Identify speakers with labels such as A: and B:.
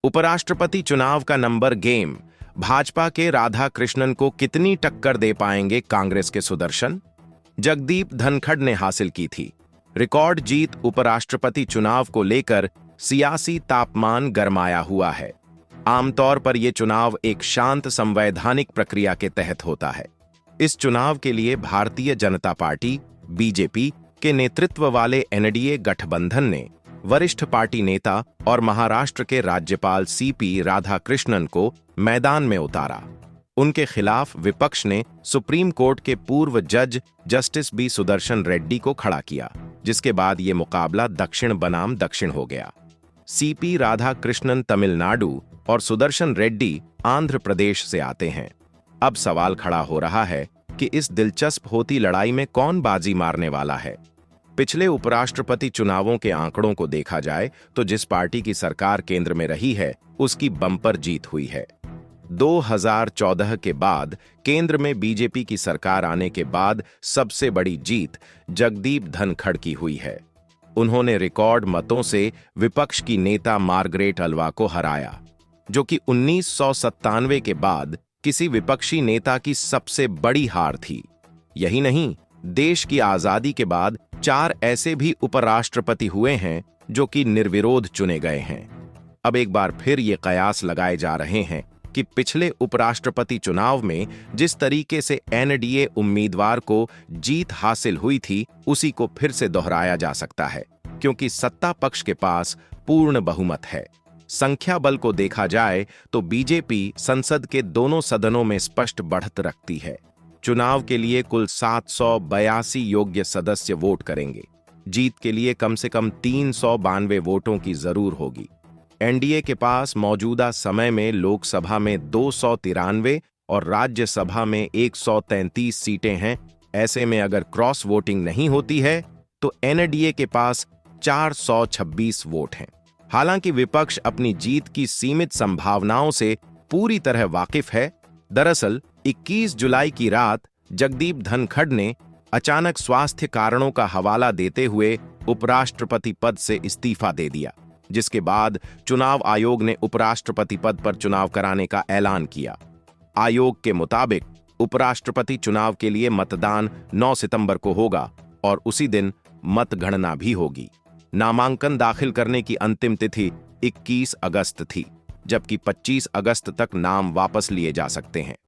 A: उपराष्ट्रपति चुनाव का नंबर गेम। भाजपा के राधा कृष्णन को कितनी टक्कर दे पाएंगे कांग्रेस के सुदर्शन? जगदीप धनखड़ ने हासिल की थी रिकॉर्ड जीत। उपराष्ट्रपति चुनाव को लेकर सियासी तापमान गरमाया हुआ है। आमतौर पर यह चुनाव एक शांत संवैधानिक प्रक्रिया के तहत होता है। इस चुनाव के लिए भारतीय जनता पार्टी बीजेपी के नेतृत्व वाले एनडीए गठबंधन ने वरिष्ठ पार्टी नेता और महाराष्ट्र के राज्यपाल सीपी राधाकृष्णन को मैदान में उतारा। उनके खिलाफ विपक्ष ने सुप्रीम कोर्ट के पूर्व जज जस्टिस बी सुदर्शन रेड्डी को खड़ा किया, जिसके बाद ये मुकाबला दक्षिण बनाम दक्षिण हो गया। सीपी राधाकृष्णन तमिलनाडु और सुदर्शन रेड्डी आंध्र प्रदेश से आते हैं। अब सवाल खड़ा हो रहा है कि इस दिलचस्प होती लड़ाई में कौन बाजी मारने वाला है। पिछले उपराष्ट्रपति चुनावों के आंकड़ों को देखा जाए तो जिस पार्टी की सरकार केंद्र में रही है उसकी बम्पर जीत हुई है। 2014 के बाद केंद्र में बीजेपी की सरकार आने के बाद सबसे बड़ी जीत जगदीप धनखड़ की हुई है। उन्होंने रिकॉर्ड मतों से विपक्ष की नेता मार्गरेट अल्वा को हराया, जो कि 1997 के बाद किसी विपक्षी नेता की सबसे बड़ी हार थी। यही नहीं, देश की आजादी के बाद 4 ऐसे भी उपराष्ट्रपति हुए हैं जो कि निर्विरोध चुने गए हैं। अब एक बार फिर ये कयास लगाए जा रहे हैं कि पिछले उपराष्ट्रपति चुनाव में जिस तरीके से एनडीए उम्मीदवार को जीत हासिल हुई थी उसी को फिर से दोहराया जा सकता है, क्योंकि सत्ता पक्ष के पास पूर्ण बहुमत है। संख्या बल को देखा जाए तो बीजेपी संसद के दोनों सदनों में स्पष्ट बढ़त रखती है। चुनाव के लिए कुल 782 योग्य सदस्य वोट करेंगे। जीत के लिए कम से कम 392 वोटों की जरूर होगी। एनडीए के पास मौजूदा समय में लोकसभा में 293 और राज्यसभा में 133 सीटें हैं। ऐसे में अगर क्रॉस वोटिंग नहीं होती है तो एनडीए के पास 426 वोट हैं। हालांकि विपक्ष अपनी जीत की सीमित संभावनाओं से पूरी तरह वाकिफ है। दरअसल 21 जुलाई की रात जगदीप धनखड़ ने अचानक स्वास्थ्य कारणों का हवाला देते हुए उपराष्ट्रपति पद से इस्तीफा दे दिया, जिसके बाद चुनाव आयोग ने उपराष्ट्रपति पद पर चुनाव कराने का ऐलान किया। आयोग के मुताबिक उपराष्ट्रपति चुनाव के लिए मतदान 9 सितंबर को होगा और उसी दिन मतगणना भी होगी। नामांकन दाखिल करने की अंतिम तिथि 21 अगस्त थी, जबकि 25 अगस्त तक नाम वापस लिए जा सकते हैं।